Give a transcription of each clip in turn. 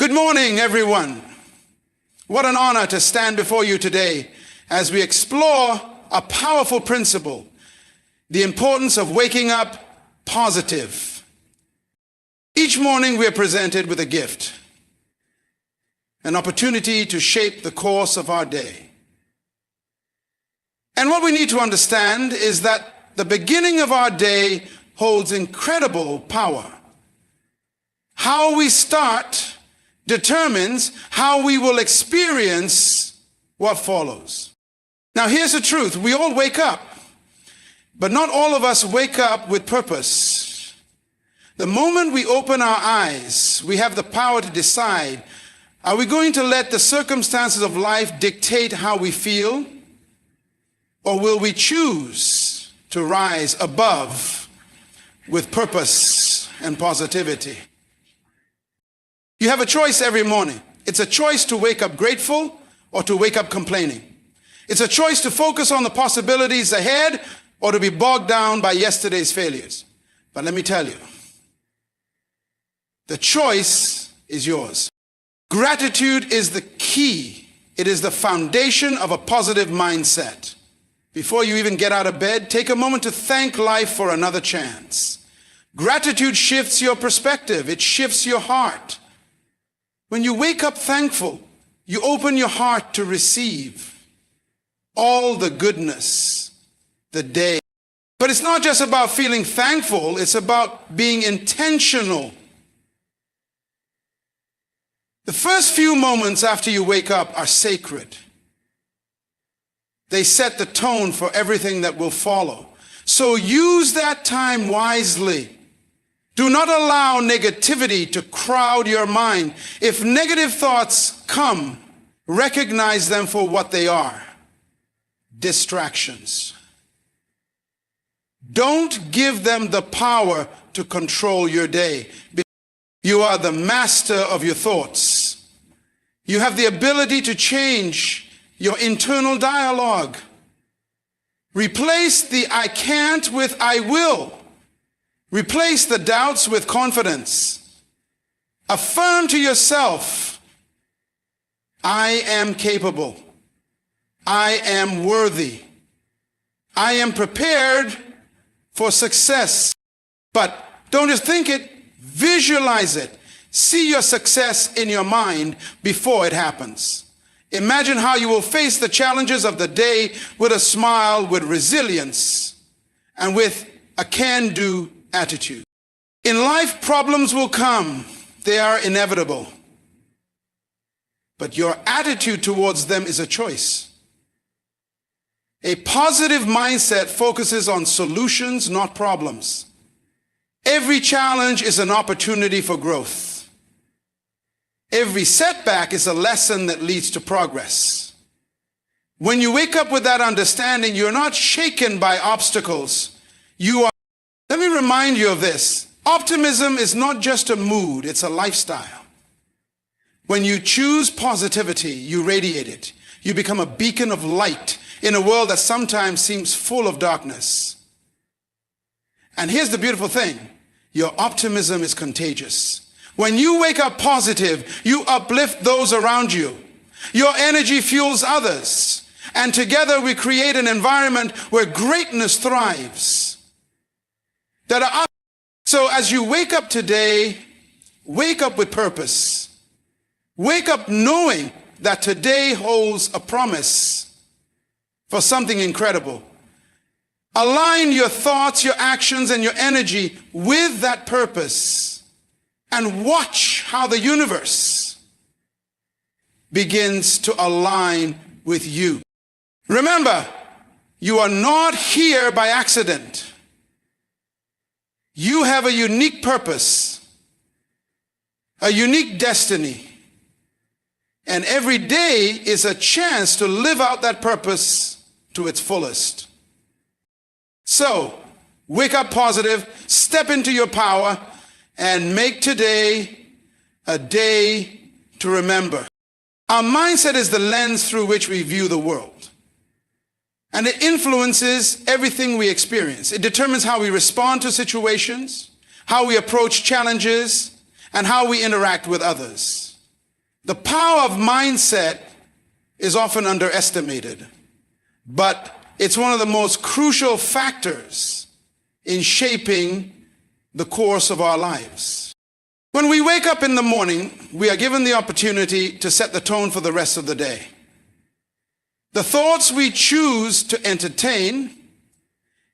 Good morning, everyone. What an honor to stand before you today as we explore a powerful principle, the importance of waking up positive. Each morning we are presented with a gift, an opportunity to shape the course of our day. And what we need to understand is that the beginning of our day holds incredible power. How we start determines how we will experience what follows. Now, here's the truth. We all wake up, but not all of us wake up with purpose. The moment we open our eyes, we have the power to decide, are we going to let the circumstances of life dictate how we feel? Or will we choose to rise above with purpose and positivity? You have a choice every morning. It's a choice to wake up grateful or to wake up complaining. It's a choice to focus on the possibilities ahead or to be bogged down by yesterday's failures. But let me tell you, the choice is yours. Gratitude is the key. It is the foundation of a positive mindset. Before you even get out of bed, take a moment to thank life for another chance. Gratitude shifts your perspective. It shifts your heart. When you wake up thankful, you open your heart to receive all the goodness, the day. But it's not just about feeling thankful, it's about being intentional. The first few moments after you wake up are sacred. They set the tone for everything that will follow. So use that time wisely. Do not allow negativity to crowd your mind. If negative thoughts come, recognize them for what they are: distractions. Don't give them the power to control your day. You are the master of your thoughts. You have the ability to change your internal dialogue. Replace the I can't with I will. Replace the doubts with confidence. Affirm to yourself, I am capable. I am worthy. I am prepared for success. But don't just think it, visualize it. See your success in your mind before it happens. Imagine how you will face the challenges of the day with a smile, with resilience, and with a can-do attitude. In life, problems will come. They are inevitable. But your attitude towards them is a choice. A positive mindset focuses on solutions, not problems. Every challenge is an opportunity for growth. Every setback is a lesson that leads to progress. When you wake up with that understanding, you're not shaken by obstacles. You are. Let me remind you of this. Optimism is not just a mood, it's a lifestyle. When you choose positivity, you radiate it. You become a beacon of light in a world that sometimes seems full of darkness. And here's the beautiful thing. Your optimism is contagious. When you wake up positive, you uplift those around you. Your energy fuels others. And together we create an environment where greatness thrives. So as you wake up today, wake up with purpose. Wake up knowing that today holds a promise for something incredible. Align your thoughts, your actions, and your energy with that purpose, and watch how the universe begins to align with you. Remember, you are not here by accident. You have a unique purpose, a unique destiny, and every day is a chance to live out that purpose to its fullest. So, wake up positive, step into your power, and make today a day to remember. Our mindset is the lens through which we view the world. And it influences everything we experience. It determines how we respond to situations, how we approach challenges, and how we interact with others. The power of mindset is often underestimated, but it's one of the most crucial factors in shaping the course of our lives. When we wake up in the morning, we are given the opportunity to set the tone for the rest of the day. The thoughts we choose to entertain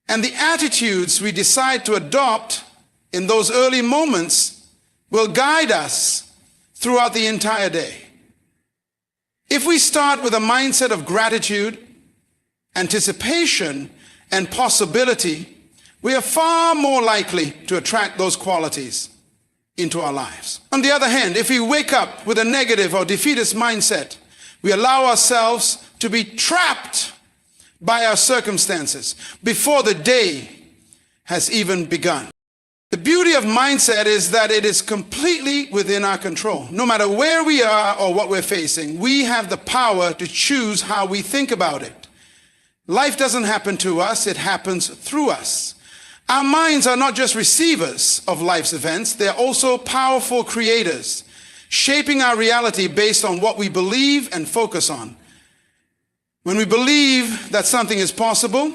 and the attitudes we decide to adopt in those early moments will guide us throughout the entire day. If we start with a mindset of gratitude, anticipation, and possibility, we are far more likely to attract those qualities into our lives. On the other hand, if we wake up with a negative or defeatist mindset, we allow ourselves to be trapped by our circumstances before the day has even begun. The beauty of mindset is that it is completely within our control. No matter where we are or what we're facing, we have the power to choose how we think about it. Life doesn't happen to us, it happens through us. Our minds are not just receivers of life's events, they're also powerful creators, shaping our reality based on what we believe and focus on. When we believe that something is possible,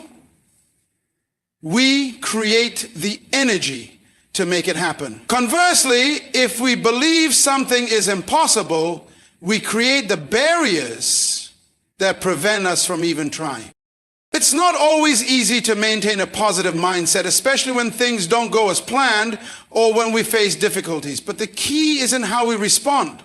we create the energy to make it happen. Conversely, if we believe something is impossible, we create the barriers that prevent us from even trying. It's not always easy to maintain a positive mindset, especially when things don't go as planned or when we face difficulties. But the key is in how we respond.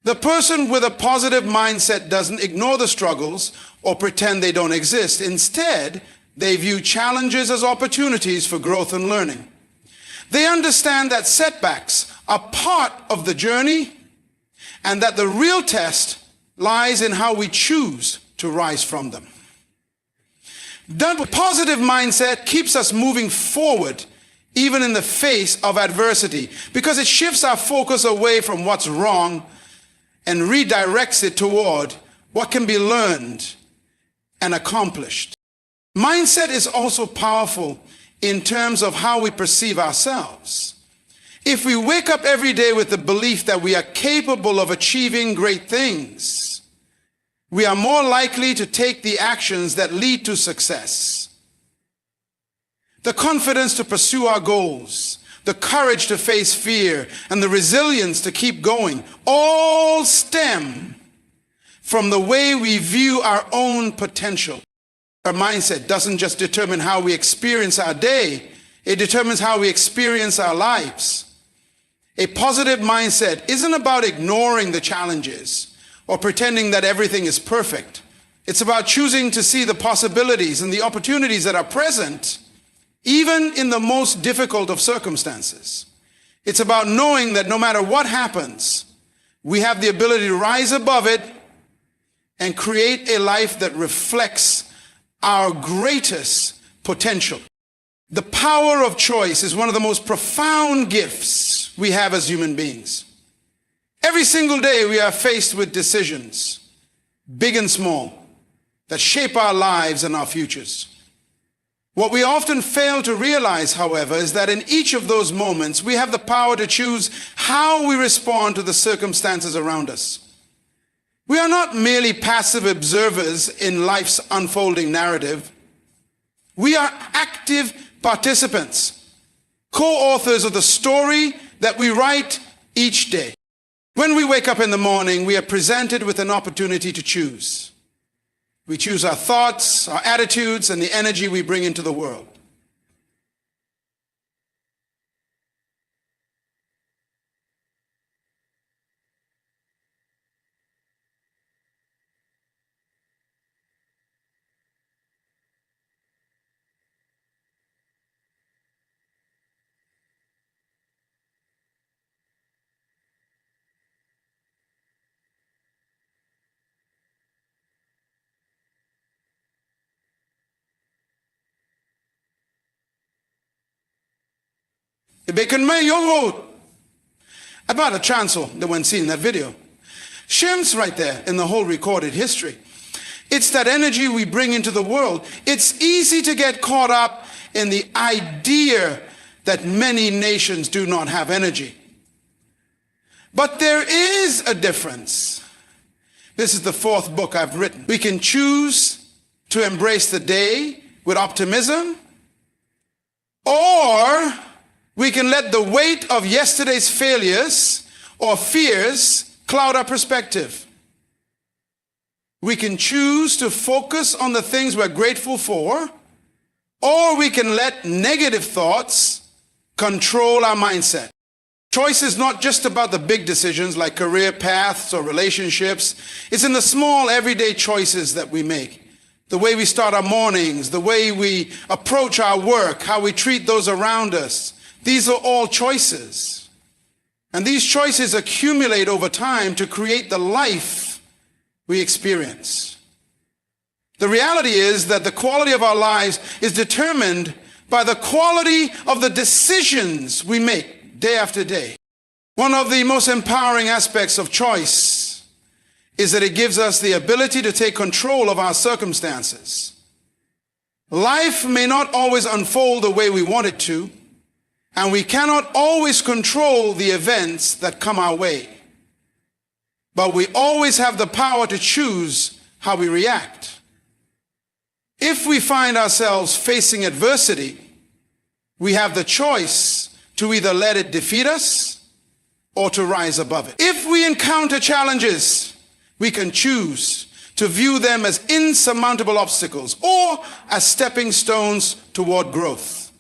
The person with a positive mindset doesn't ignore the struggles or pretend they don't exist. Instead, they view challenges as opportunities for growth and learning. They understand that setbacks are part of the journey and that the real test lies in how we choose to rise from them. The positive mindset keeps us moving forward even in the face of adversity because it shifts our focus away from what's wrong and redirects it toward what can be learned and accomplished. Mindset is also powerful in terms of how we perceive ourselves. If we wake up every day with the belief that we are capable of achieving great things, we are more likely to take the actions that lead to success. The confidence to pursue our goals, the courage to face fear, and the resilience to keep going all stem from the way we view our own potential. Our mindset doesn't just determine how we experience our day, it determines how we experience our lives. A positive mindset isn't about ignoring the challenges or pretending that everything is perfect. It's about choosing to see the possibilities and the opportunities that are present, even in the most difficult of circumstances. It's about knowing that no matter what happens, we have the ability to rise above it and create a life that reflects our greatest potential. The power of choice is one of the most profound gifts we have as human beings. Every single day we are faced with decisions, big and small, that shape our lives and our futures. What we often fail to realize, however, is that in each of those moments we have the power to choose how we respond to the circumstances around us. We are not merely passive observers in life's unfolding narrative. We are active participants, co-authors of the story that we write each day. When we wake up in the morning, we are presented with an opportunity to choose. We choose our thoughts, our attitudes, and the energy we bring into the world. About a chancel that when seen in that video. Shim's right there in the whole recorded history. It's that energy we bring into the world. It's easy to get caught up in the idea that many nations do not have energy. But there is a difference. This is the fourth book I've written. We can choose to embrace the day with optimism, or we can let the weight of yesterday's failures or fears cloud our perspective. We can choose to focus on the things we're grateful for, or we can let negative thoughts control our mindset. Choice is not just about the big decisions like career paths or relationships. It's in the small everyday choices that we make. The way we start our mornings, the way we approach our work, how we treat those around us. These are all choices. And these choices accumulate over time to create the life we experience. The reality is that the quality of our lives is determined by the quality of the decisions we make day after day. One of the most empowering aspects of choice is that it gives us the ability to take control of our circumstances. Life may not always unfold the way we want it to, and we cannot always control the events that come our way. But we always have the power to choose how we react. If we find ourselves facing adversity, we have the choice to either let it defeat us or to rise above it. If we encounter challenges, we can choose to view them as insurmountable obstacles or as stepping stones toward growth.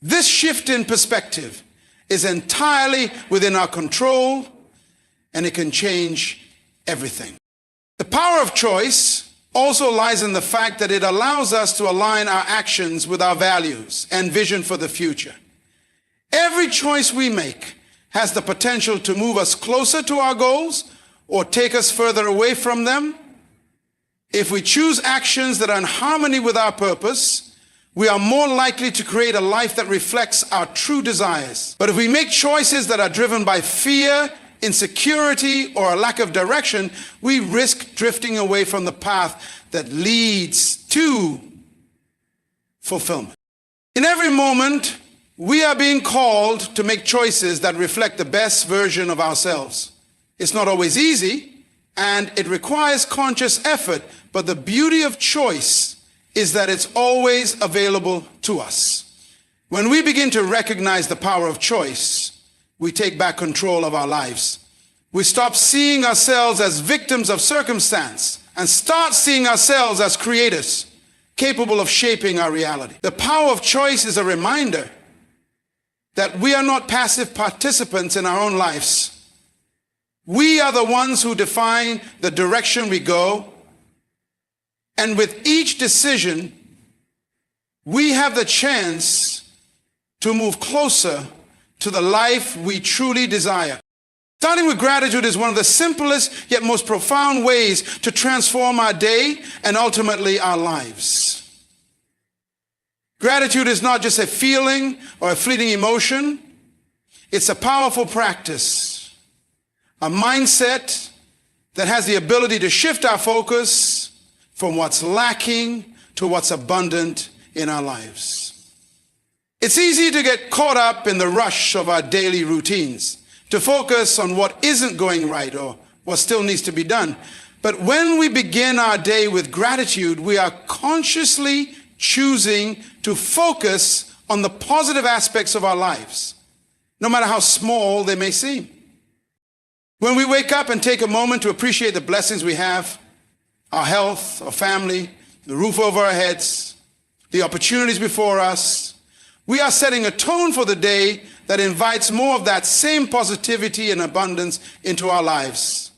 This shift in perspective is entirely within our control, and it can change everything. The power of choice also lies in the fact that it allows us to align our actions with our values and vision for the future. Every choice we make has the potential to move us closer to our goals or take us further away from them. If we choose actions that are in harmony with our purpose, we are more likely to create a life that reflects our true desires. But if we make choices that are driven by fear, insecurity, or a lack of direction, we risk drifting away from the path that leads to fulfillment. In every moment, we are being called to make choices that reflect the best version of ourselves. It's not always easy, and it requires conscious effort, but the beauty of choice is that it's always available to us. When we begin to recognize the power of choice, we take back control of our lives. We stop seeing ourselves as victims of circumstance and start seeing ourselves as creators, capable of shaping our reality. The power of choice is a reminder that we are not passive participants in our own lives. We are the ones who define the direction we go, and with each decision, we have the chance to move closer to the life we truly desire. Starting with gratitude is one of the simplest yet most profound ways to transform our day and ultimately our lives. Gratitude is not just a feeling or a fleeting emotion. It's a powerful practice, a mindset that has the ability to shift our focus from what's lacking to what's abundant in our lives. It's easy to get caught up in the rush of our daily routines, to focus on what isn't going right or what still needs to be done. But when we begin our day with gratitude, we are consciously choosing to focus on the positive aspects of our lives, no matter how small they may seem. When we wake up and take a moment to appreciate the blessings we have, our health, our family, the roof over our heads, the opportunities before us, we are setting a tone for the day that invites more of that same positivity and abundance into our lives.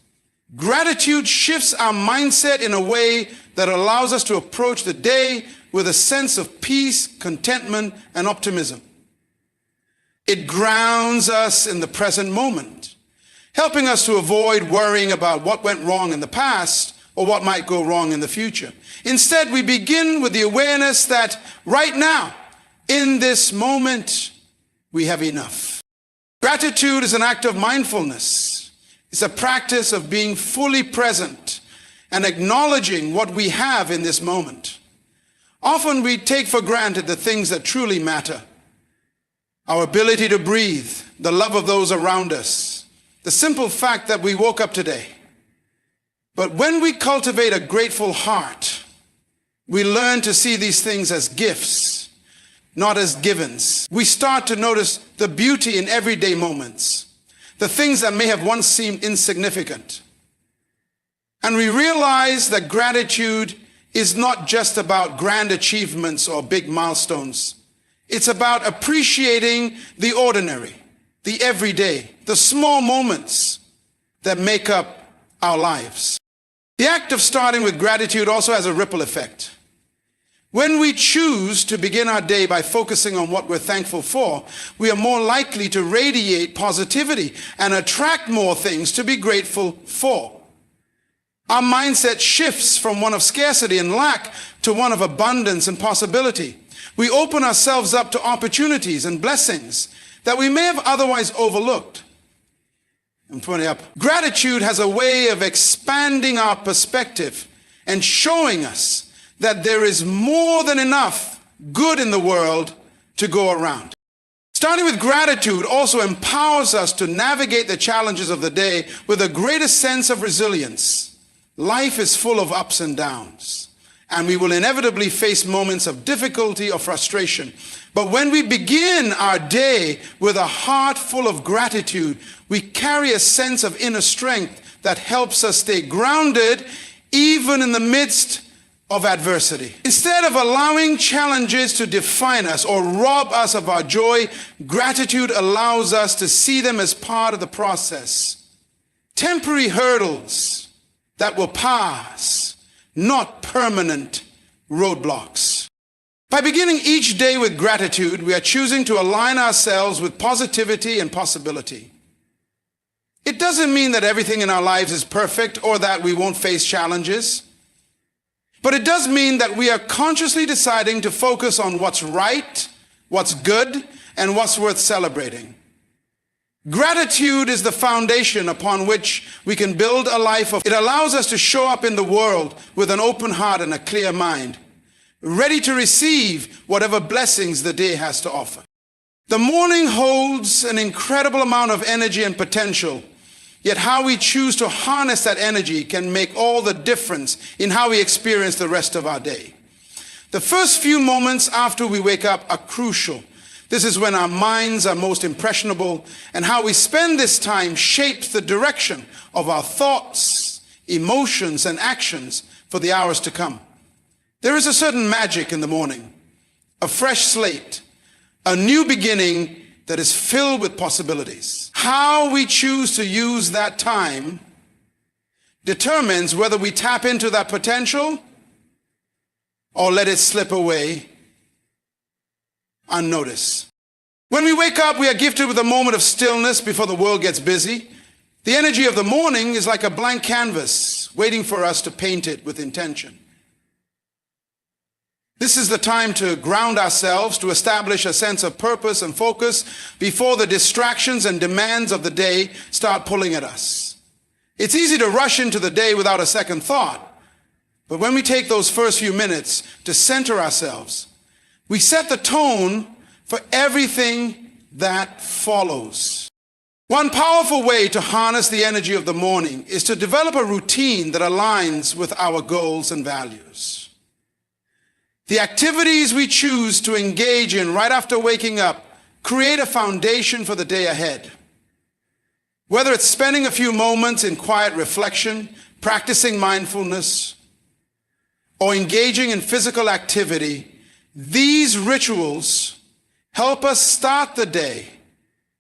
Gratitude shifts our mindset in a way that allows us to approach the day with a sense of peace, contentment, and optimism. It grounds us in the present moment, helping us to avoid worrying about what went wrong in the past or what might go wrong in the future. Instead, we begin with the awareness that right now, in this moment, we have enough. Gratitude is an act of mindfulness. It's a practice of being fully present and acknowledging what we have in this moment. Often we take for granted the things that truly matter. Our ability to breathe, the love of those around us, the simple fact that we woke up today. But when we cultivate a grateful heart, we learn to see these things as gifts, not as givens. We start to notice the beauty in everyday moments, the things that may have once seemed insignificant. And we realize that gratitude is not just about grand achievements or big milestones. It's about appreciating the ordinary, the everyday, the small moments that make up our lives. The act of starting with gratitude also has a ripple effect. When we choose to begin our day by focusing on what we're thankful for, we are more likely to radiate positivity and attract more things to be grateful for. Our mindset shifts from one of scarcity and lack to one of abundance and possibility. We open ourselves up to opportunities and blessings that we may have otherwise overlooked. I'm pointing up. Gratitude has a way of expanding our perspective and showing us that there is more than enough good in the world to go around. Starting with gratitude also empowers us to navigate the challenges of the day with a greater sense of resilience. Life is full of ups and downs, and we will inevitably face moments of difficulty or frustration. But when we begin our day with a heart full of gratitude, we carry a sense of inner strength that helps us stay grounded even in the midst of adversity. Instead of allowing challenges to define us or rob us of our joy, gratitude allows us to see them as part of the process. Temporary hurdles that will pass, not permanent roadblocks. By beginning each day with gratitude, we are choosing to align ourselves with positivity and possibility. It doesn't mean that everything in our lives is perfect or that we won't face challenges. But it does mean that we are consciously deciding to focus on what's right, what's good, and what's worth celebrating. Gratitude is the foundation upon which we can build a life of. It allows us to show up in the world with an open heart and a clear mind, ready to receive whatever blessings the day has to offer. The morning holds an incredible amount of energy and potential. Yet how we choose to harness that energy can make all the difference in how we experience the rest of our day. The first few moments after we wake up are crucial. This is when our minds are most impressionable, and how we spend this time shapes the direction of our thoughts, emotions, and actions for the hours to come. There is a certain magic in the morning, a fresh slate, a new beginning that is filled with possibilities. How we choose to use that time determines whether we tap into that potential or let it slip away unnoticed. When we wake up, we are gifted with a moment of stillness before the world gets busy. The energy of the morning is like a blank canvas waiting for us to paint it with intention. This is the time to ground ourselves, to establish a sense of purpose and focus before the distractions and demands of the day start pulling at us. It's easy to rush into the day without a second thought, but when we take those first few minutes to center ourselves, we set the tone for everything that follows. One powerful way to harness the energy of the morning is to develop a routine that aligns with our goals and values. The activities we choose to engage in right after waking up create a foundation for the day ahead. Whether it's spending a few moments in quiet reflection, practicing mindfulness, or engaging in physical activity, these rituals help us start the day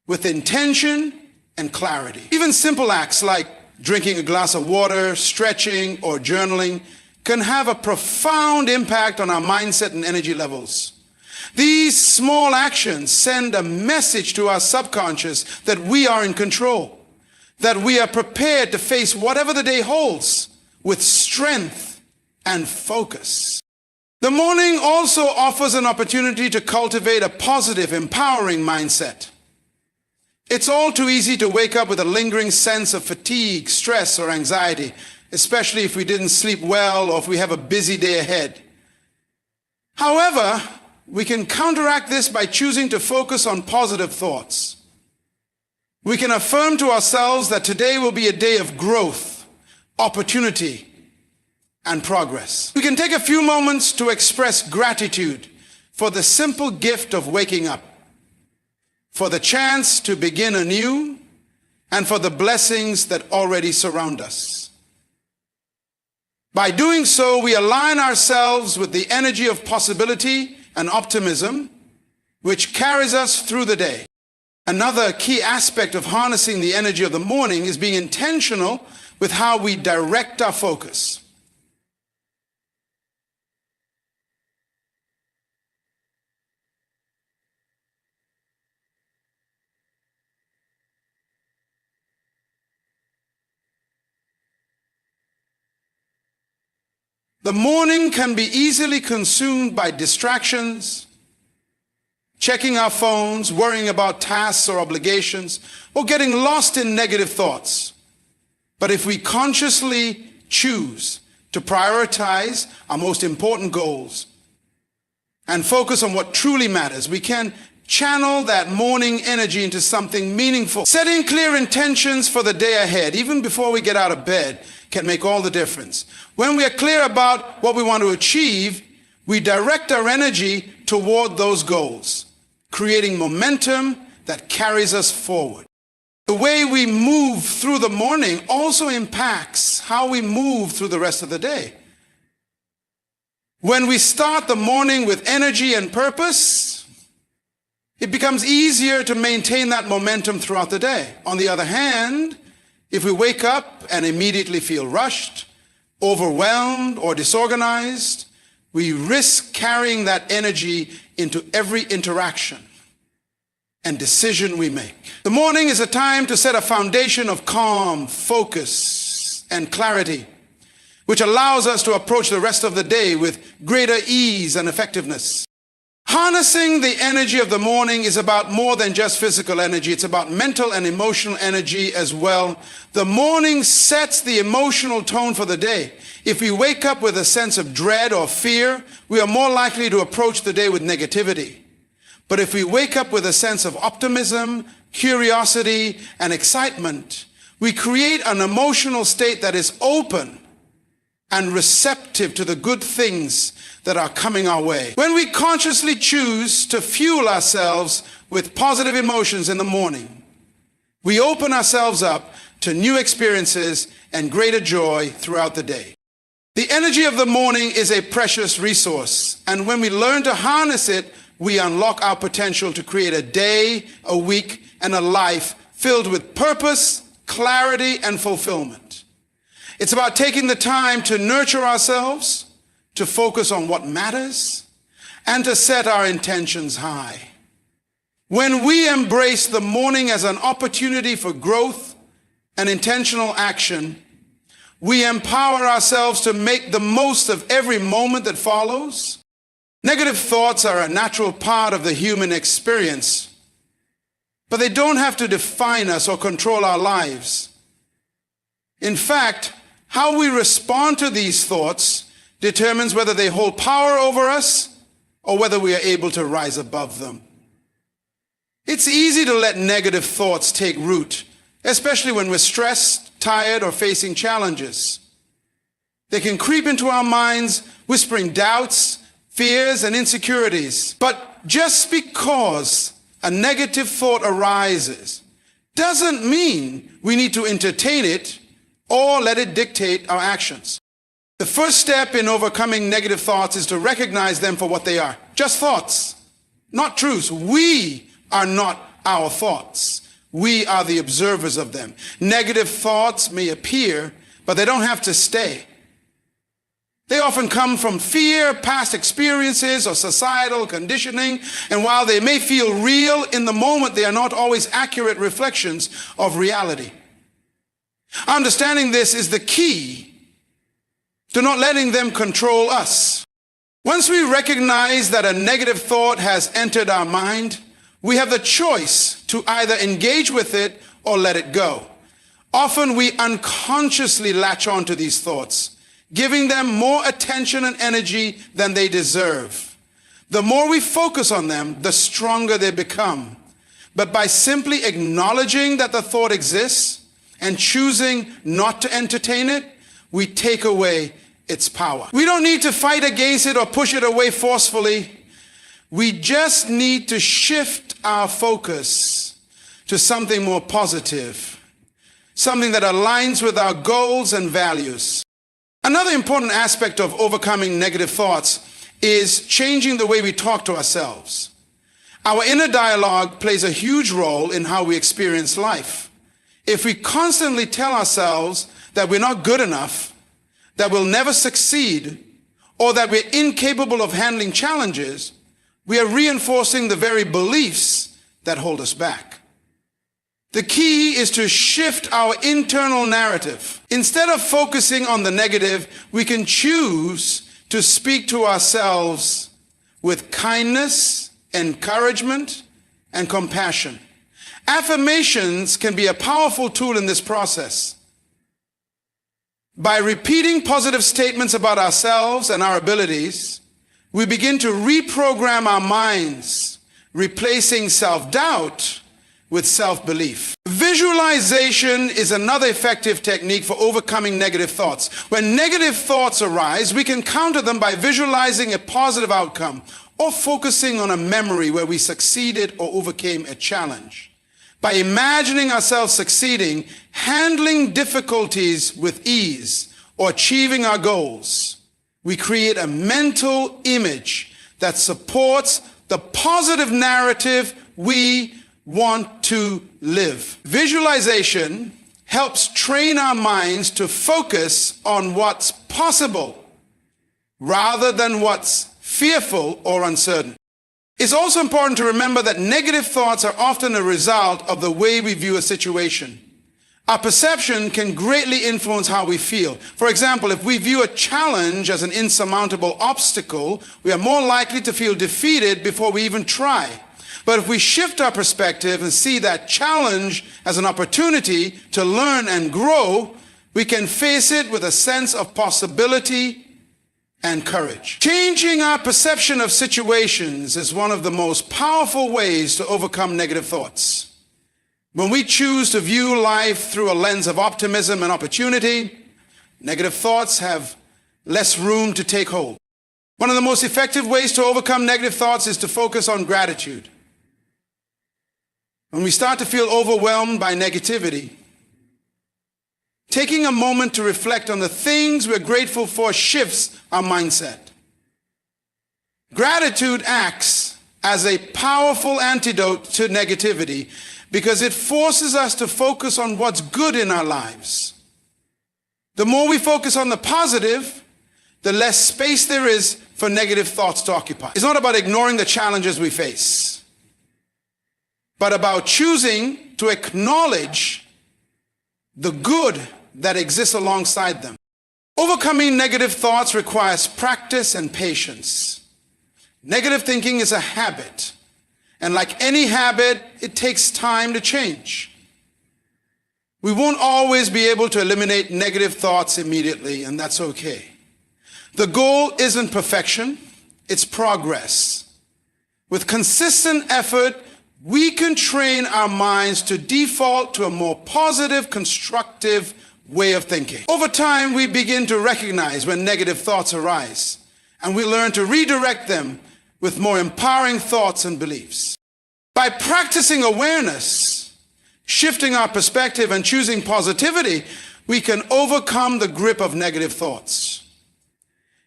with intention and clarity. Even simple acts like drinking a glass of water, stretching, or journaling can have a profound impact on our mindset and energy levels. These small actions send a message to our subconscious that we are in control, that we are prepared to face whatever the day holds with strength and focus. The morning also offers an opportunity to cultivate a positive, empowering mindset. It's all too easy to wake up with a lingering sense of fatigue, stress, or anxiety, especially if we didn't sleep well or if we have a busy day ahead. However, we can counteract this by choosing to focus on positive thoughts. We can affirm to ourselves that today will be a day of growth, opportunity, and progress. We can take a few moments to express gratitude for the simple gift of waking up, for the chance to begin anew, and for the blessings that already surround us. By doing so, we align ourselves with the energy of possibility and optimism, which carries us through the day. Another key aspect of harnessing the energy of the morning is being intentional with how we direct our focus. The morning can be easily consumed by distractions, checking our phones, worrying about tasks or obligations, or getting lost in negative thoughts. But if we consciously choose to prioritize our most important goals and focus on what truly matters, we can channel that morning energy into something meaningful. Setting clear intentions for the day ahead, even before we get out of bed, can make all the difference. When we are clear about what we want to achieve, we direct our energy toward those goals, creating momentum that carries us forward. The way we move through the morning also impacts how we move through the rest of the day. When we start the morning with energy and purpose, it becomes easier to maintain that momentum throughout the day. On the other hand, if we wake up and immediately feel rushed, overwhelmed, or disorganized, we risk carrying that energy into every interaction and decision we make. The morning is a time to set a foundation of calm, focus, and clarity, which allows us to approach the rest of the day with greater ease and effectiveness. Harnessing the energy of the morning is about more than just physical energy. It's about mental and emotional energy as well. The morning sets the emotional tone for the day. If we wake up with a sense of dread or fear, we are more likely to approach the day with negativity. But if we wake up with a sense of optimism, curiosity, and excitement, we create an emotional state that is open and receptive to the good things that are coming our way. When we consciously choose to fuel ourselves with positive emotions in the morning, we open ourselves up to new experiences and greater joy throughout the day. The energy of the morning is a precious resource, and when we learn to harness it, we unlock our potential to create a day, a week, and a life filled with purpose, clarity, and fulfillment. It's about taking the time to nurture ourselves, to focus on what matters, and to set our intentions high. When we embrace the morning as an opportunity for growth and intentional action, we empower ourselves to make the most of every moment that follows. Negative thoughts are a natural part of the human experience, but they don't have to define us or control our lives. In fact, how we respond to these thoughts determines whether they hold power over us or whether we are able to rise above them. It's easy to let negative thoughts take root, especially when we're stressed, tired, or facing challenges. They can creep into our minds, whispering doubts, fears, and insecurities. But just because a negative thought arises doesn't mean we need to entertain it or let it dictate our actions. The first step in overcoming negative thoughts is to recognize them for what they are. Just thoughts, not truths. We are not our thoughts. We are the observers of them. Negative thoughts may appear, but they don't have to stay. They often come from fear, past experiences, or societal conditioning, and while they may feel real in the moment, they are not always accurate reflections of reality. Understanding this is the key to not letting them control us. Once we recognize that a negative thought has entered our mind, we have the choice to either engage with it or let it go. Often we unconsciously latch on to these thoughts, giving them more attention and energy than they deserve. The more we focus on them, the stronger they become. but by simply acknowledging that the thought exists and choosing not to entertain it, we take away its power. We don't need to fight against it or push it away forcefully. We just need to shift our focus to something more positive, something that aligns with our goals and values. Another important aspect of overcoming negative thoughts is changing the way we talk to ourselves. Our inner dialogue plays a huge role in how we experience life. If we constantly tell ourselves that we're not good enough, that we'll never succeed, or that we're incapable of handling challenges, we are reinforcing the very beliefs that hold us back. The key is to shift our internal narrative. Instead of focusing on the negative, we can choose to speak to ourselves with kindness, encouragement, and compassion. Affirmations can be a powerful tool in this process. By repeating positive statements about ourselves and our abilities, we begin to reprogram our minds, replacing self-doubt with self-belief. Visualization is another effective technique for overcoming negative thoughts. When negative thoughts arise, we can counter them by visualizing a positive outcome or focusing on a memory where we succeeded or overcame a challenge. By imagining ourselves succeeding, handling difficulties with ease, or achieving our goals, we create a mental image that supports the positive narrative we want to live. Visualization helps train our minds to focus on what's possible rather than what's fearful or uncertain. It's also important to remember that negative thoughts are often a result of the way we view a situation. Our perception can greatly influence how we feel. For example, if we view a challenge as an insurmountable obstacle, we are more likely to feel defeated before we even try. But if we shift our perspective and see that challenge as an opportunity to learn and grow, we can face it with a sense of possibility and courage. Changing our perception of situations is one of the most powerful ways to overcome negative thoughts. When we choose to view life through a lens of optimism and opportunity, negative thoughts have less room to take hold. One of the most effective ways to overcome negative thoughts is to focus on gratitude. When we start to feel overwhelmed by negativity, taking a moment to reflect on the things we're grateful for shifts our mindset. Gratitude acts as a powerful antidote to negativity because it forces us to focus on what's good in our lives. The more we focus on the positive, the less space there is for negative thoughts to occupy. It's not about ignoring the challenges we face, but about choosing to acknowledge the good that exists alongside them. Overcoming negative thoughts requires practice and patience. Negative thinking is a habit, and like any habit, it takes time to change. We won't always be able to eliminate negative thoughts immediately, and that's okay. The goal isn't perfection, it's progress. With consistent effort, we can train our minds to default to a more positive, constructive way of thinking. Over time, we begin to recognize when negative thoughts arise, and we learn to redirect them with more empowering thoughts and beliefs. By practicing awareness, shifting our perspective, and choosing positivity, we can overcome the grip of negative thoughts.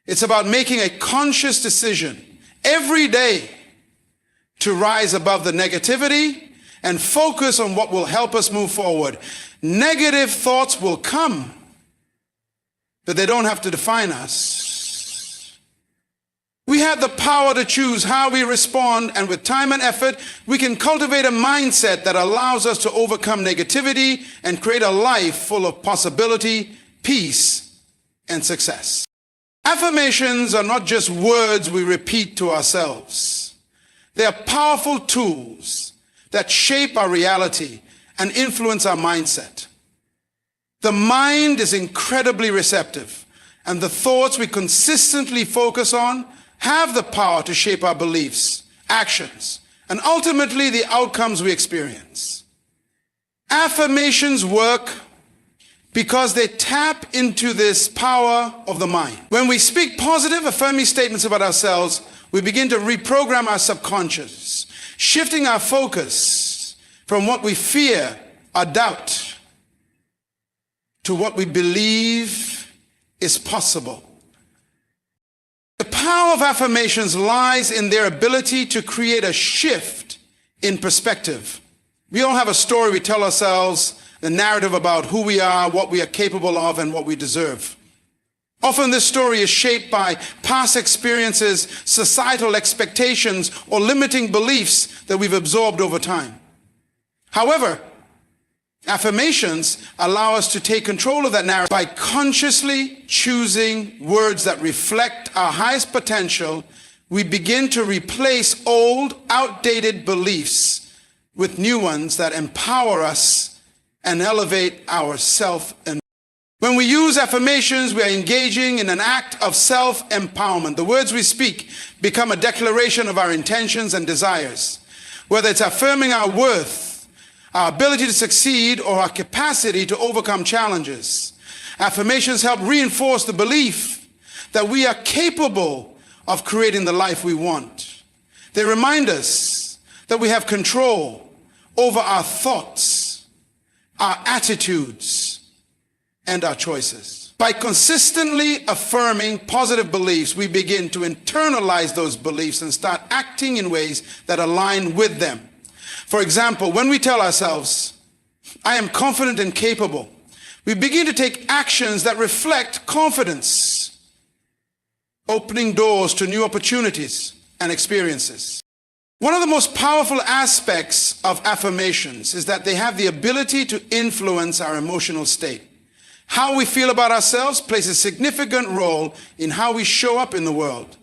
It's about making a conscious decision every day to rise above the negativity and focus on what will help us move forward. Negative thoughts will come, but they don't have to define us. We have the power to choose how we respond, and with time and effort, we can cultivate a mindset that allows us to overcome negativity and create a life full of possibility, peace, and success. Affirmations are not just words we repeat to ourselves. They are powerful tools that shape our reality and influence our mindset. The mind is incredibly receptive, and the thoughts we consistently focus on have the power to shape our beliefs, actions, and ultimately the outcomes we experience. Affirmations work because they tap into this power of the mind. When we speak positive, affirming statements about ourselves, we begin to reprogram our subconscious, shifting our focus from what we fear or doubt to what we believe is possible. The power of affirmations lies in their ability to create a shift in perspective. We all have a story we tell ourselves, the narrative about who we are, what we are capable of, and what we deserve. Often this story is shaped by past experiences, societal expectations, or limiting beliefs that we've absorbed over time. However, affirmations allow us to take control of that narrative by consciously choosing words that reflect our highest potential. We begin to replace old, outdated beliefs with new ones that empower us and elevate our self-empowerment. When we use affirmations, we are engaging in an act of self-empowerment. The words we speak become a declaration of our intentions and desires. Whether it's affirming our worth, our ability to succeed, or our capacity to overcome challenges. Affirmations help reinforce the belief that we are capable of creating the life we want. They remind us that we have control over our thoughts, our attitudes, and our choices. By consistently affirming positive beliefs, we begin to internalize those beliefs and start acting in ways that align with them. For example, when we tell ourselves, I am confident and capable, we begin to take actions that reflect confidence, opening doors to new opportunities and experiences. One of the most powerful aspects of affirmations is that they have the ability to influence our emotional state. How we feel about ourselves plays a significant role in how we show up in the world.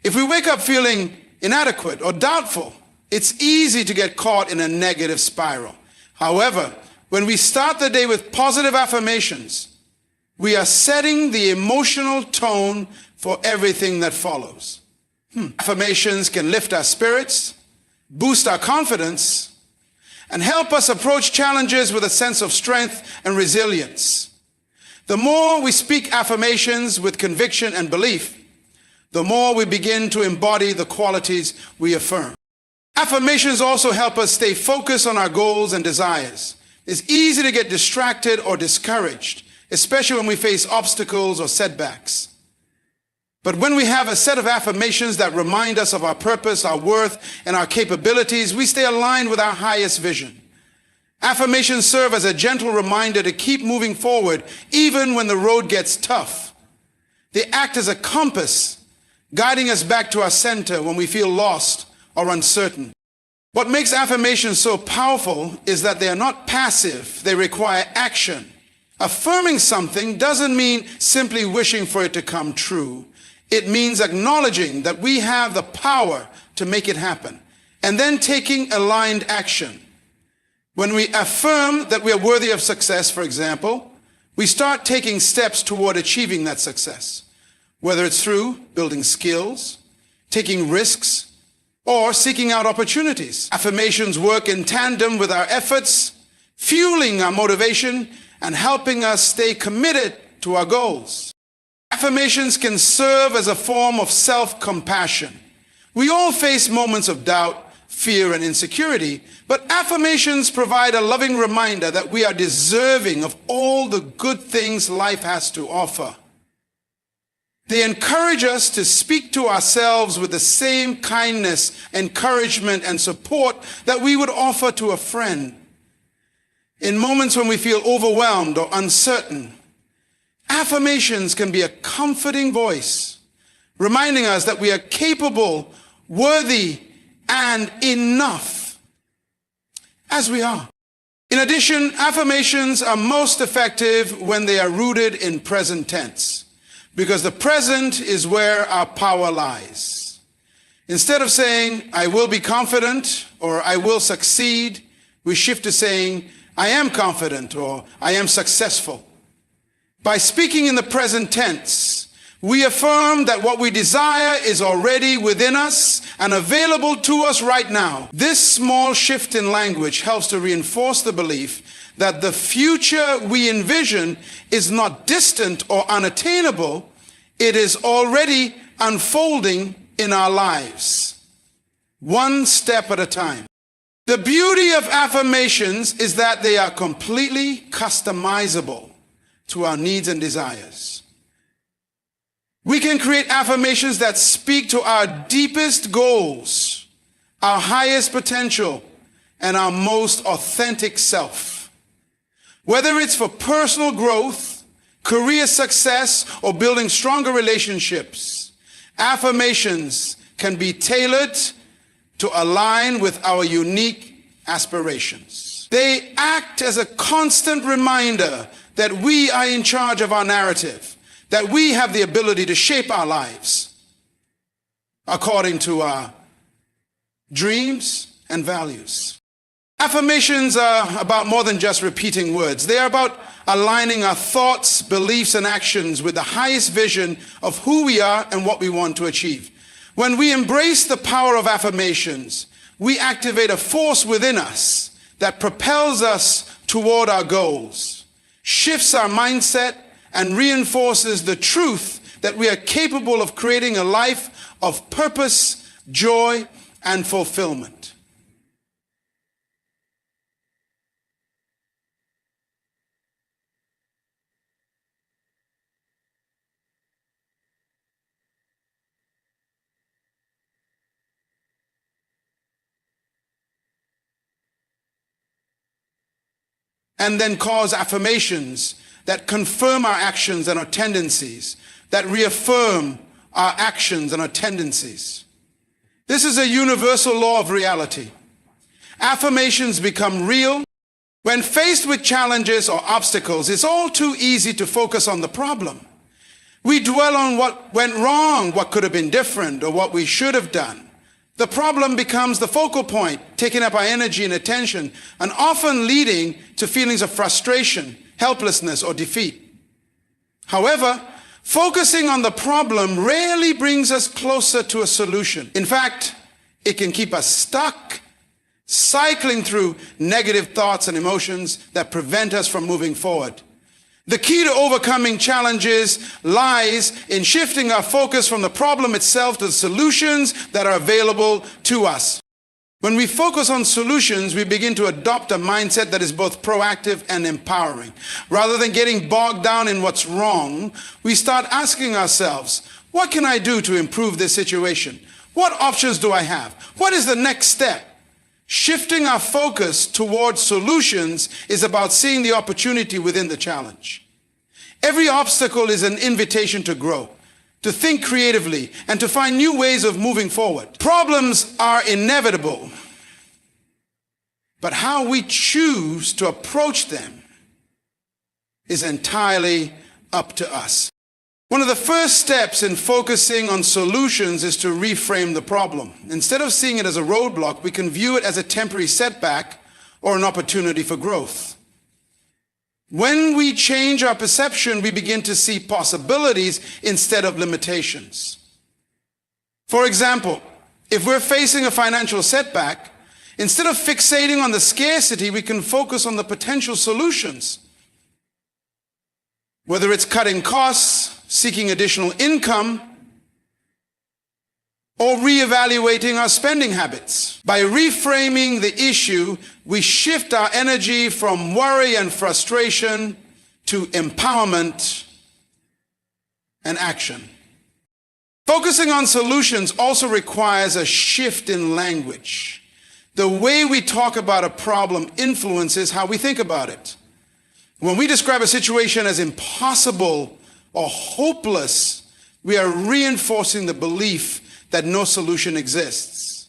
If we wake up feeling inadequate or doubtful, it's easy to get caught in a negative spiral. However, when we start the day with positive affirmations, we are setting the emotional tone for everything that follows. Affirmations can lift our spirits, boost our confidence, and help us approach challenges with a sense of strength and resilience. The more we speak affirmations with conviction and belief, the more we begin to embody the qualities we affirm. Affirmations also help us stay focused on our goals and desires. It's easy to get distracted or discouraged, especially when we face obstacles or setbacks. But when we have a set of affirmations that remind us of our purpose, our worth, and our capabilities, we stay aligned with our highest vision. Affirmations serve as a gentle reminder to keep moving forward even when the road gets tough. They act as a compass, guiding us back to our center when we feel lost or uncertain. What makes affirmations so powerful is that they are not passive, they require action. Affirming something doesn't mean simply wishing for it to come true. It means acknowledging that we have the power to make it happen, and then taking aligned action. When we affirm that we are worthy of success, for example, we start taking steps toward achieving that success, whether it's through building skills, taking risks, or seeking out opportunities. Affirmations work in tandem with our efforts, fueling our motivation and helping us stay committed to our goals. Affirmations can serve as a form of self-compassion. We all face moments of doubt, fear, and insecurity, but affirmations provide a loving reminder that we are deserving of all the good things life has to offer. They encourage us to speak to ourselves with the same kindness, encouragement, and support that we would offer to a friend. In moments when we feel overwhelmed or uncertain, affirmations can be a comforting voice, reminding us that we are capable, worthy, and enough as we are. In addition, affirmations are most effective when they are rooted in present tense, because the present is where our power lies. Instead of saying, I will be confident, or I will succeed, we shift to saying, I am confident, or I am successful. By speaking in the present tense, We affirm that what we desire is already within us and available to us right now. This small shift in language helps to reinforce the belief that the future we envision is not distant or unattainable. It is already unfolding in our lives, one step at a time. The beauty of affirmations is that they are completely customizable to our needs and desires. We can create affirmations that speak to our deepest goals, our highest potential, and our most authentic self. Whether it's for personal growth, career success, or building stronger relationships, affirmations can be tailored to align with our unique aspirations. They act as a constant reminder that we are in charge of our narrative, that we have the ability to shape our lives according to our dreams and values. Affirmations are about more than just repeating words. They are about aligning our thoughts, beliefs, and actions with the highest vision of who we are and what we want to achieve. When we embrace the power of affirmations, we activate a force within us that propels us toward our goals, shifts our mindset, and reinforces the truth that we are capable of creating a life of purpose, joy, and fulfillment. And then cause affirmations that confirm our actions and our tendencies, that reaffirm our actions and our tendencies. This is a universal law of reality. Affirmations become real. When faced with challenges or obstacles, it's all too easy to focus on the problem. We dwell on what went wrong, what could have been different, or what we should have done. The problem becomes the focal point, taking up our energy and attention, and often leading to feelings of frustration, helplessness, or defeat. However, focusing on the problem rarely brings us closer to a solution. In fact, it can keep us stuck, cycling through negative thoughts and emotions that prevent us from moving forward. The key to overcoming challenges lies in shifting our focus from the problem itself to the solutions that are available to us. When we focus on solutions, we begin to adopt a mindset that is both proactive and empowering. Rather than getting bogged down in what's wrong, we start asking ourselves, what can I do to improve this situation? What options do I have? What is the next step? Shifting our focus towards solutions is about seeing the opportunity within the challenge. Every obstacle is an invitation to grow, to think creatively, and to find new ways of moving forward. Problems are inevitable, but how we choose to approach them is entirely up to us. One of the first steps in focusing on solutions is to reframe the problem. Instead of seeing it as a roadblock, we can view it as a temporary setback or an opportunity for growth. When we change our perception, we begin to see possibilities instead of limitations. For example, if we're facing a financial setback, instead of fixating on the scarcity, we can focus on the potential solutions. Whether it's cutting costs, seeking additional income, or reevaluating our spending habits. By reframing the issue, we shift our energy from worry and frustration to empowerment and action. Focusing on solutions also requires a shift in language. The way we talk about a problem influences how we think about it. When we describe a situation as impossible or hopeless, we are reinforcing the belief that no solution exists.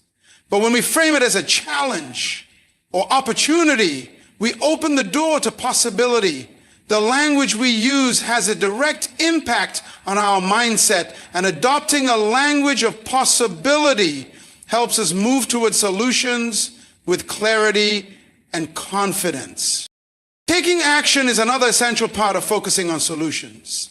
But when we frame it as a challenge or opportunity, we open the door to possibility. The language we use has a direct impact on our mindset, and adopting a language of possibility helps us move toward solutions with clarity and confidence. Taking action is another essential part of focusing on solutions.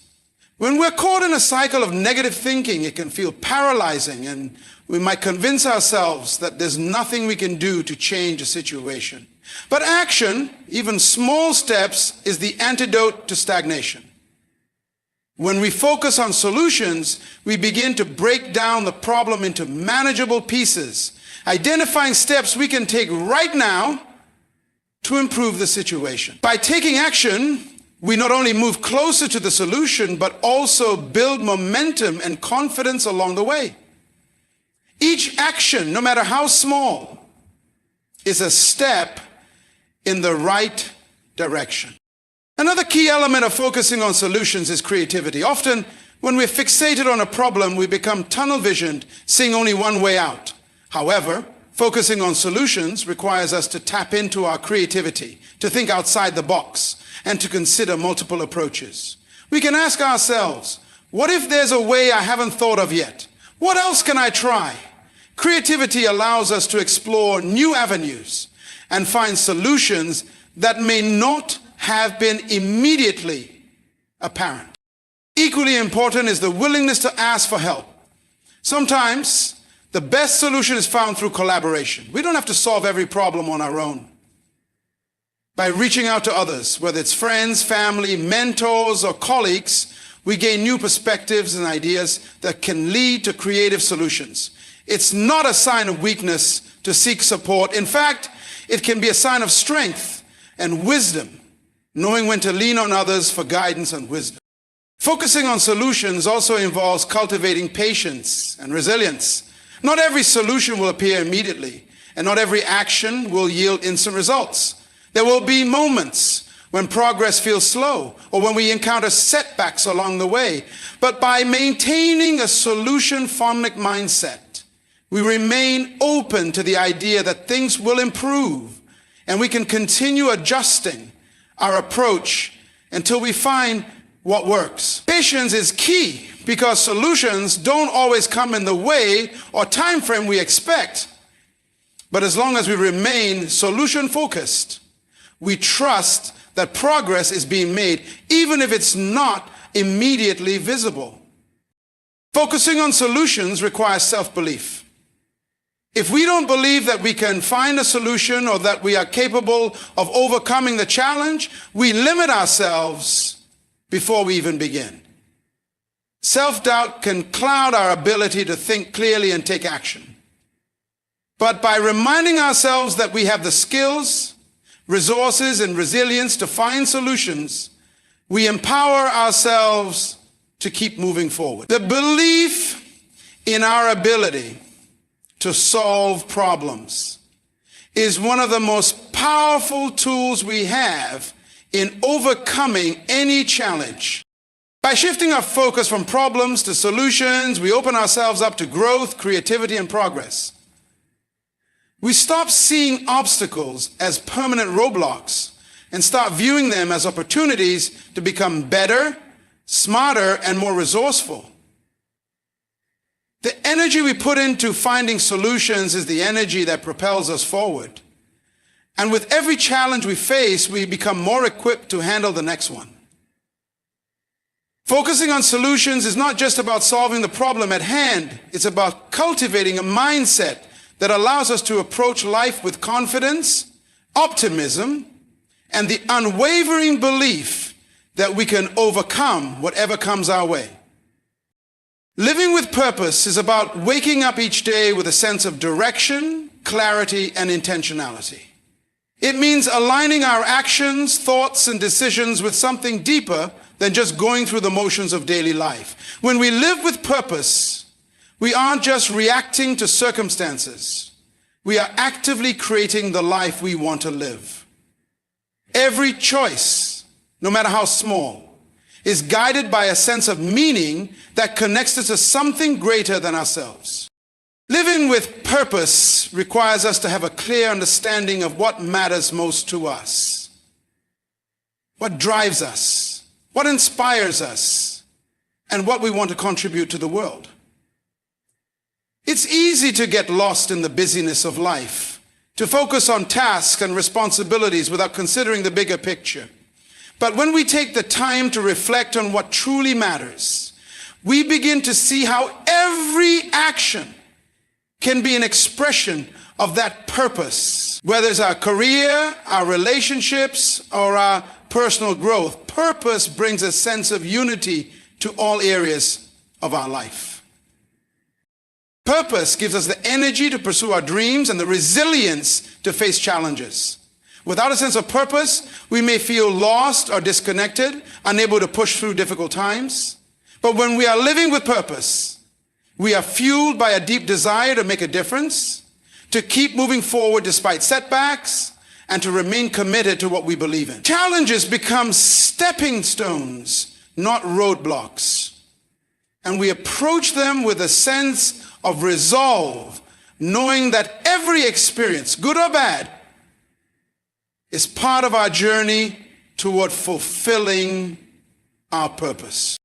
When we're caught in a cycle of negative thinking, it can feel paralyzing, and we might convince ourselves that there's nothing we can do to change a situation. But action, even small steps, is the antidote to stagnation. When we focus on solutions, we begin to break down the problem into manageable pieces, identifying steps we can take right now to improve the situation. By taking action, we not only move closer to the solution, but also build momentum and confidence along the way. Each action, no matter how small, is a step in the right direction. Another key element of focusing on solutions is creativity. Often, when we're fixated on a problem, we become tunnel-visioned, seeing only one way out. However, focusing on solutions requires us to tap into our creativity, to think outside the box, and to consider multiple approaches. We can ask ourselves, what if there's a way I haven't thought of yet? What else can I try? Creativity allows us to explore new avenues and find solutions that may not have been immediately apparent. Equally important is the willingness to ask for help. Sometimes the best solution is found through collaboration. We don't have to solve every problem on our own. By reaching out to others, whether it's friends, family, mentors, or colleagues, we gain new perspectives and ideas that can lead to creative solutions. It's not a sign of weakness to seek support. In fact, it can be a sign of strength and wisdom, knowing when to lean on others for guidance and wisdom. Focusing on solutions also involves cultivating patience and resilience. Not every solution will appear immediately, and not every action will yield instant results. There will be moments when progress feels slow, or when we encounter setbacks along the way. But by maintaining a solution-focused mindset, we remain open to the idea that things will improve, and we can continue adjusting our approach until we find what works. Patience is key because solutions don't always come in the way or time frame we expect. But as long as we remain solution-focused, we trust that progress is being made, even if it's not immediately visible. Focusing on solutions requires self-belief. If we don't believe that we can find a solution or that we are capable of overcoming the challenge, we limit ourselves before we even begin. Self-doubt can cloud our ability to think clearly and take action. But by reminding ourselves that we have the skills, resources, and resilience to find solutions, we empower ourselves to keep moving forward. The belief in our ability to solve problems is one of the most powerful tools we have in overcoming any challenge. By shifting our focus from problems to solutions, we open ourselves up to growth, creativity, and progress. We stop seeing obstacles as permanent roadblocks and start viewing them as opportunities to become better, smarter, and more resourceful. The energy we put into finding solutions is the energy that propels us forward. And with every challenge we face, we become more equipped to handle the next one. Focusing on solutions is not just about solving the problem at hand. It's about cultivating a mindset that allows us to approach life with confidence, optimism, and the unwavering belief that we can overcome whatever comes our way. Living with purpose is about waking up each day with a sense of direction, clarity, and intentionality. It means aligning our actions, thoughts, and decisions with something deeper than just going through the motions of daily life. When we live with purpose, we aren't just reacting to circumstances. We are actively creating the life we want to live. Every choice, no matter how small, is guided by a sense of meaning that connects us to something greater than ourselves. Living with purpose requires us to have a clear understanding of what matters most to us, what drives us, what inspires us, and what we want to contribute to the world. It's easy to get lost in the busyness of life, to focus on tasks and responsibilities without considering the bigger picture. But when we take the time to reflect on what truly matters, we begin to see how every action can be an expression of that purpose. Whether it's our career, our relationships, or our personal growth, purpose brings a sense of unity to all areas of our life. Purpose gives us the energy to pursue our dreams and the resilience to face challenges. Without a sense of purpose, we may feel lost or disconnected, unable to push through difficult times. But when we are living with purpose, we are fueled by a deep desire to make a difference, to keep moving forward despite setbacks, and to remain committed to what we believe in. Challenges become stepping stones, not roadblocks. And we approach them with a sense of resolve, knowing that every experience, good or bad, is part of our journey toward fulfilling our purpose.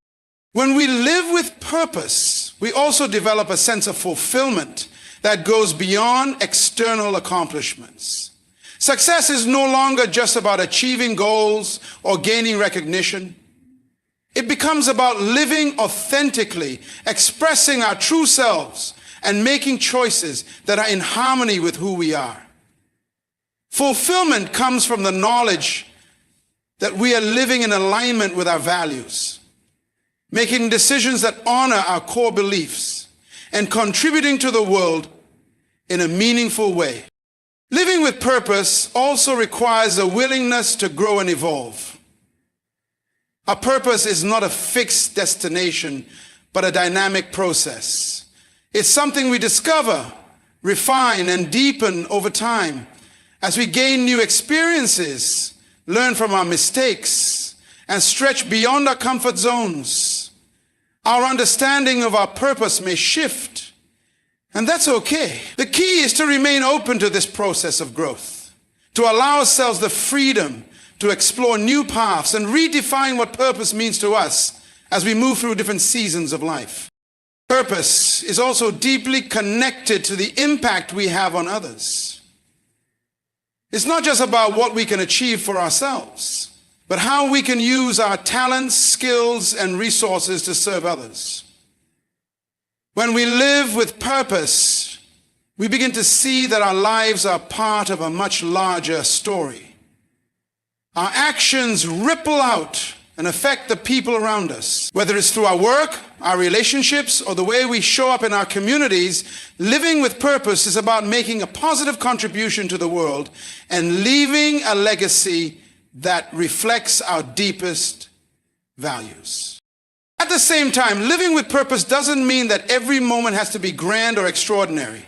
When we live with purpose, we also develop a sense of fulfillment that goes beyond external accomplishments. Success is no longer just about achieving goals or gaining recognition. It becomes about living authentically, expressing our true selves, and making choices that are in harmony with who we are. Fulfillment comes from the knowledge that we are living in alignment with our values, making decisions that honor our core beliefs, and contributing to the world in a meaningful way. Living with purpose also requires a willingness to grow and evolve. Our purpose is not a fixed destination, but a dynamic process. It's something we discover, refine, and deepen over time as we gain new experiences, learn from our mistakes, and stretch beyond our comfort zones. Our understanding of our purpose may shift, and that's okay. The key is to remain open to this process of growth, to allow ourselves the freedom to explore new paths and redefine what purpose means to us as we move through different seasons of life. Purpose is also deeply connected to the impact we have on others. It's not just about what we can achieve for ourselves, but how we can use our talents, skills, and resources to serve others. When we live with purpose, we begin to see that our lives are part of a much larger story. Our actions ripple out and affect the people around us. Whether it's through our work, our relationships, or the way we show up in our communities, living with purpose is about making a positive contribution to the world and leaving a legacy that reflects our deepest values. At the same time, living with purpose doesn't mean that every moment has to be grand or extraordinary.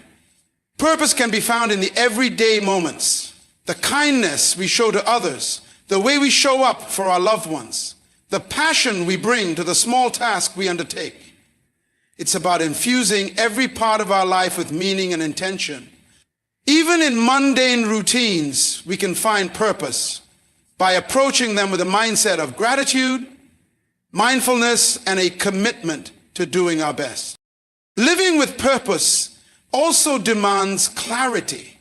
Purpose can be found in the everyday moments, the kindness we show to others, the way we show up for our loved ones, the passion we bring to the small task we undertake. It's about infusing every part of our life with meaning and intention. Even in mundane routines, we can find purpose by approaching them with a mindset of gratitude, mindfulness, and a commitment to doing our best. Living with purpose also demands clarity.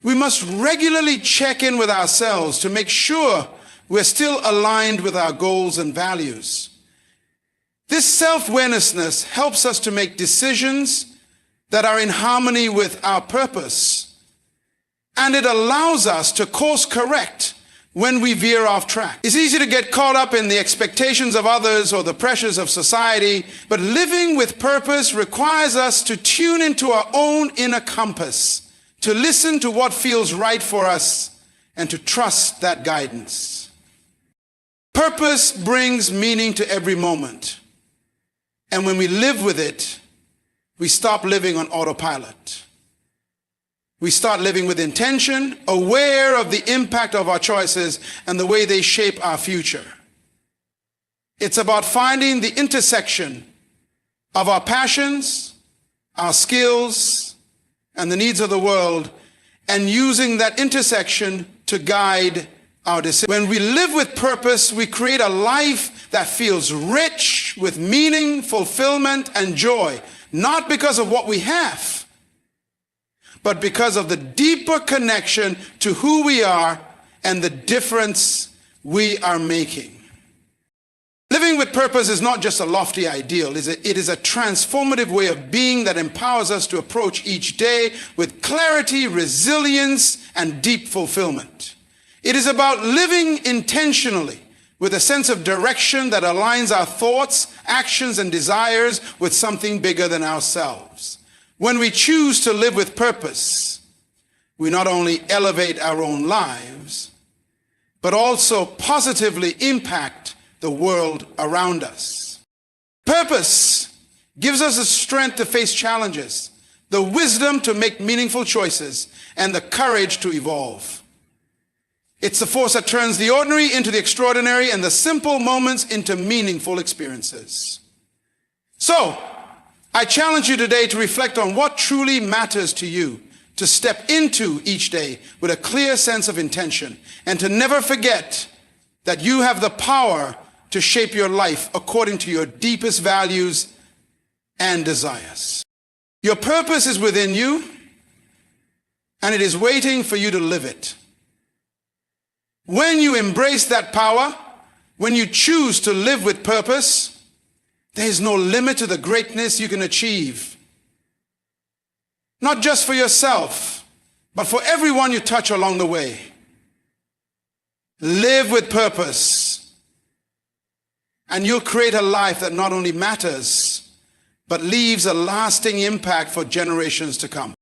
We must regularly check in with ourselves to make sure we're still aligned with our goals and values. This self-awareness helps us to make decisions that are in harmony with our purpose, and it allows us to course correct when we veer off track. It's easy to get caught up in the expectations of others or the pressures of society, but living with purpose requires us to tune into our own inner compass, to listen to what feels right for us, and to trust that guidance. Purpose brings meaning to every moment. And when we live with it, we stop living on autopilot. We start living with intention, aware of the impact of our choices and the way they shape our future. It's about finding the intersection of our passions, our skills, and the needs of the world, and using that intersection to guide our decisions. When we live with purpose, we create a life that feels rich with meaning, fulfillment, and joy, not because of what we have, but because of the deeper connection to who we are and the difference we are making. Living with purpose is not just a lofty ideal. It is a transformative way of being that empowers us to approach each day with clarity, resilience, and deep fulfillment. It is about living intentionally with a sense of direction that aligns our thoughts, actions, and desires with something bigger than ourselves. When we choose to live with purpose, we not only elevate our own lives, but also positively impact the world around us. Purpose gives us the strength to face challenges, the wisdom to make meaningful choices, and the courage to evolve. It's the force that turns the ordinary into the extraordinary and the simple moments into meaningful experiences. So, I challenge you today to reflect on what truly matters to you, to step into each day with a clear sense of intention, and to never forget that you have the power to shape your life according to your deepest values and desires. Your purpose is within you, and it is waiting for you to live it. When you embrace that power, when you choose to live with purpose, there is no limit to the greatness you can achieve. Not just for yourself, but for everyone you touch along the way. Live with purpose, and you'll create a life that not only matters, but leaves a lasting impact for generations to come.